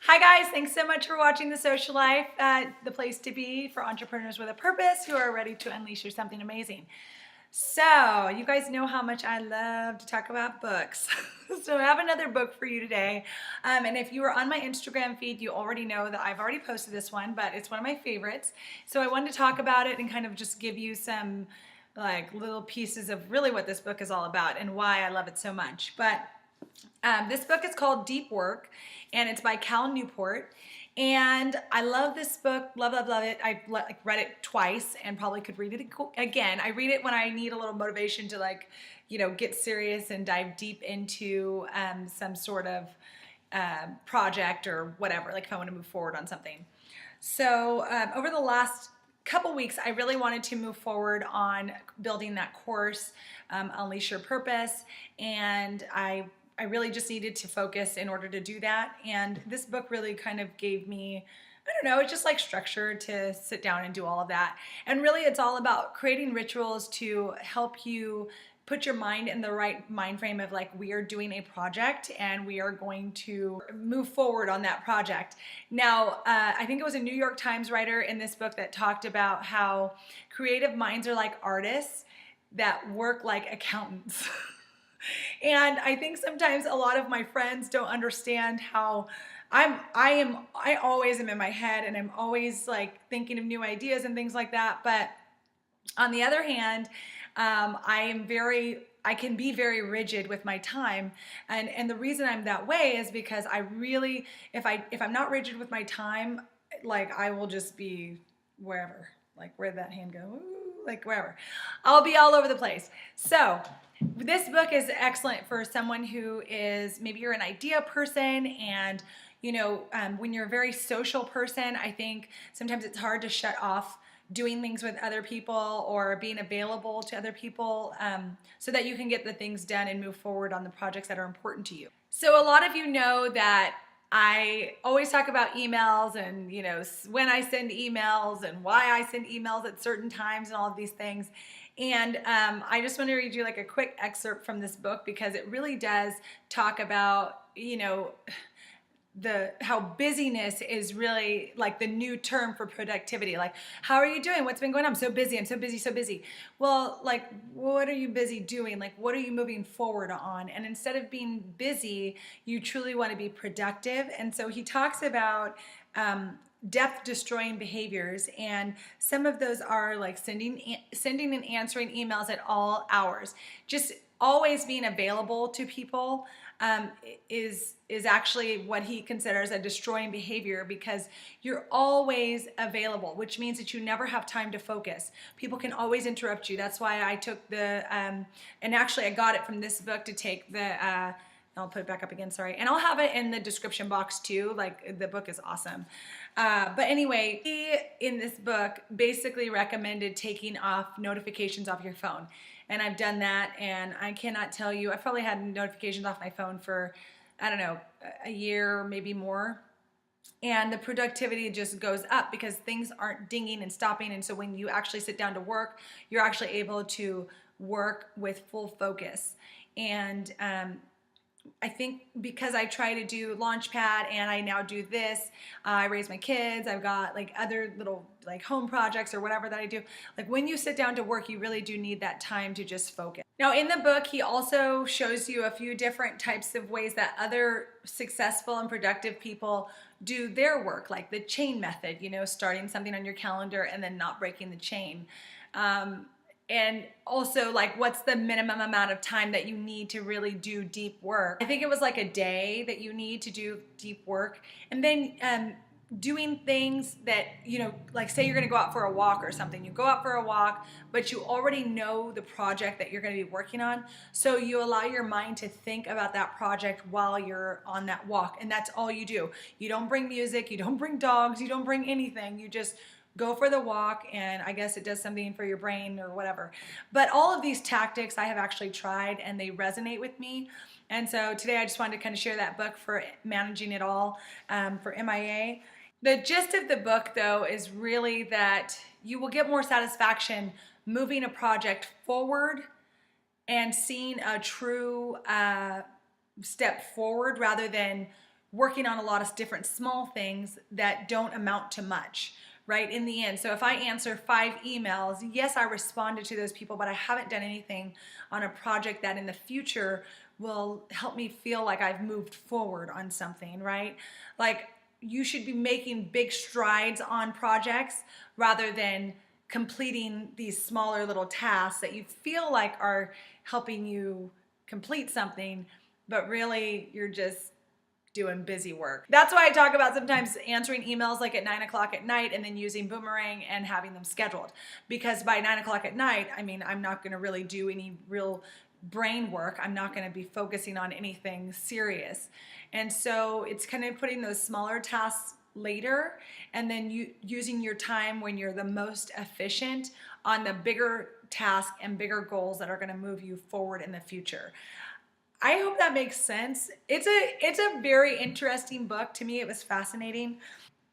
Hi guys, thanks so much for watching The Social Life, the place to be for entrepreneurs with a purpose who are ready to unleash something amazing. So, you guys know how much I love to talk about books. So I have another book for you today. And if you were on my Instagram feed, you already know that I've already posted this one, but it's one of my favorites. So I wanted to talk about it and kind of just give you some like little pieces of really what this book is all about and why I love it so much. But this book is called Deep Work, and it's by Cal Newport. And I love this book, love it. I read it twice and probably could read it again. I read it when I need a little motivation to get serious and dive deep into some sort of project or whatever, like if I want to move forward on something. So over the last couple weeks, I really wanted to move forward on building that course, Unleash Your Purpose, and I really just needed to focus in order to do that. And this book really kind of gave me, I don't know, it's just like structure to sit down and do all of that. And really it's all about creating rituals to help you put your mind in the right mind frame of like, we are doing a project and we are going to move forward on that project. Now, I think it was a New York Times writer in this book that talked about how creative minds are like artists that work like accountants. And I think sometimes a lot of my friends don't understand how I always am in my head and I'm always like thinking of new ideas and things like that. But on the other hand, I can be very rigid with my time. And the reason I'm that way is because I really, if I'm not rigid with my time, like I will just be wherever, like where'd that hand go? Ooh, like wherever. I'll be all over the place. So this book is excellent for someone who is, maybe you're an idea person and when you're a very social person, I think sometimes it's hard to shut off doing things with other people or being available to other people so that you can get the things done and move forward on the projects that are important to you. So a lot of you know that I always talk about emails and when I send emails and why I send emails at certain times and all of these things. And I just want to read you like a quick excerpt from this book because it really does talk about how busyness is really like the new term for productivity. Like, how are you doing? What's been going on? I'm so busy. I'm so busy, so busy. Well, like, what are you busy doing? Like, what are you moving forward on? And instead of being busy, you truly want to be productive. And so he talks about depth destroying behaviors, and some of those are like sending and answering emails at all hours. Just always being available to people is actually what he considers a destroying behavior, because you're always available, which means that you never have time to focus. People can always interrupt you. That's why I took the and actually I got it from this book to take the I'll put it back up again, sorry. And I'll have it in the description box too. Like, the book is awesome. But anyway, he, in this book, basically recommended taking off notifications off your phone. And I've done that, and I cannot tell you, I've probably had notifications off my phone for, I don't know, a year, maybe more. And the productivity just goes up because things aren't dinging and stopping. And so when you actually sit down to work, you're actually able to work with full focus. And I think because I try to do Launchpad and I now do this, I raise my kids, I've got like other little like home projects or whatever that I do. Like, when you sit down to work, you really do need that time to just focus. Now in the book, he also shows you a few different types of ways that other successful and productive people do their work, like the chain method, starting something on your calendar and then not breaking the chain. And also, like, what's the minimum amount of time that you need to really do deep work? I think it was like a day that you need to do deep work. And then doing things that, like say you're going to go out for a walk or something. You go out for a walk, but you already know the project that you're going to be working on. So you allow your mind to think about that project while you're on that walk. And that's all you do. You don't bring music. You don't bring dogs. You don't bring anything. You just go for the walk, and I guess it does something for your brain or whatever. But all of these tactics I have actually tried, and they resonate with me. And so today I just wanted to kind of share that book for managing it all for MIA. The gist of the book, though, is really that you will get more satisfaction moving a project forward and seeing a true step forward rather than working on a lot of different small things that don't amount to much, right? In the end. So if I answer 5 emails, yes, I responded to those people, but I haven't done anything on a project that in the future will help me feel like I've moved forward on something, right? Like, you should be making big strides on projects rather than completing these smaller little tasks that you feel like are helping you complete something, but really you're just doing busy work. That's why I talk about sometimes answering emails like at 9 o'clock at night and then using Boomerang and having them scheduled. Because by 9 o'clock at night, I mean, I'm not gonna really do any real brain work. I'm not gonna be focusing on anything serious. And so it's kind of putting those smaller tasks later and then using your time when you're the most efficient on the bigger task and bigger goals that are gonna move you forward in the future. I hope that makes sense. It's a very interesting book. To me, it was fascinating.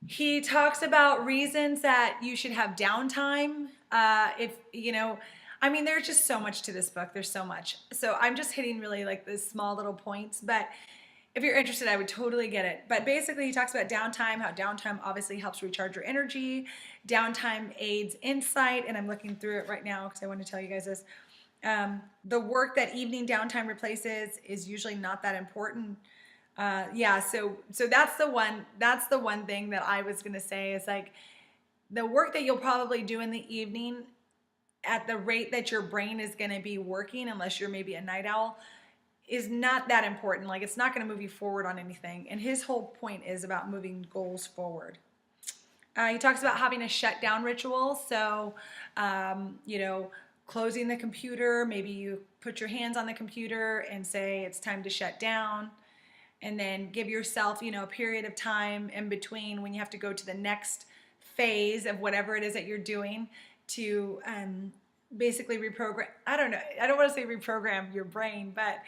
He talks about reasons that you should have downtime. If you know, I mean, there's just so much to this book. There's so much. So I'm just hitting really like the small little points. But if you're interested, I would totally get it. But basically, he talks about downtime, how downtime obviously helps recharge your energy. Downtime aids insight, and I'm looking through it right now because I want to tell you guys this. The work that evening downtime replaces is usually not that important. Yeah, so that's the one thing that I was gonna say is like the work that you'll probably do in the evening at the rate that your brain is gonna be working, unless you're maybe a night owl, is not that important. Like, it's not gonna move you forward on anything. And his whole point is about moving goals forward. He talks about having a shutdown ritual. So, you know, closing the computer, maybe you put your hands on the computer and say it's time to shut down, and then give yourself, you know, a period of time in between when you have to go to the next phase of whatever it is that you're doing to basically reprogram. I don't know, I don't want to say reprogram your brain, but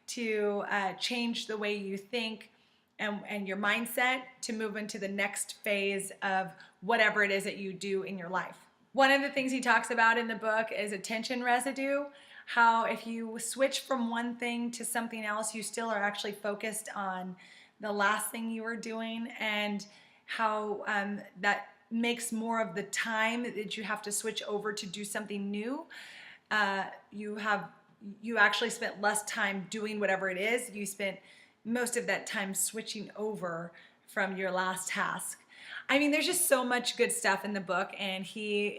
to change the way you think and your mindset to move into the next phase of whatever it is that you do in your life. One of the things he talks about in the book is attention residue, how if you switch from one thing to something else, you still are actually focused on the last thing you were doing, and how that makes more of the time that you have to switch over to do something new. You actually spent less time doing whatever it is. You spent most of that time switching over from your last task. I mean, there's just so much good stuff in the book, and he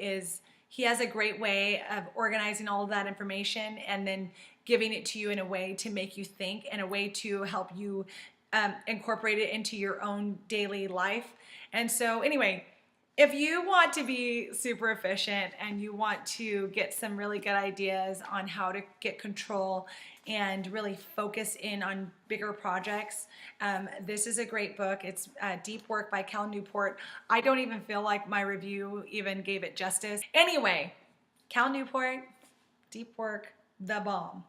has a great way of organizing all of that information and then giving it to you in a way to make you think and a way to help you incorporate it into your own daily life. And so anyway, if you want to be super efficient and you want to get some really good ideas on how to get control and really focus in on bigger projects, this is a great book. It's Deep Work by Cal Newport. I don't even feel like my review even gave it justice. Anyway, Cal Newport, Deep Work, the bomb.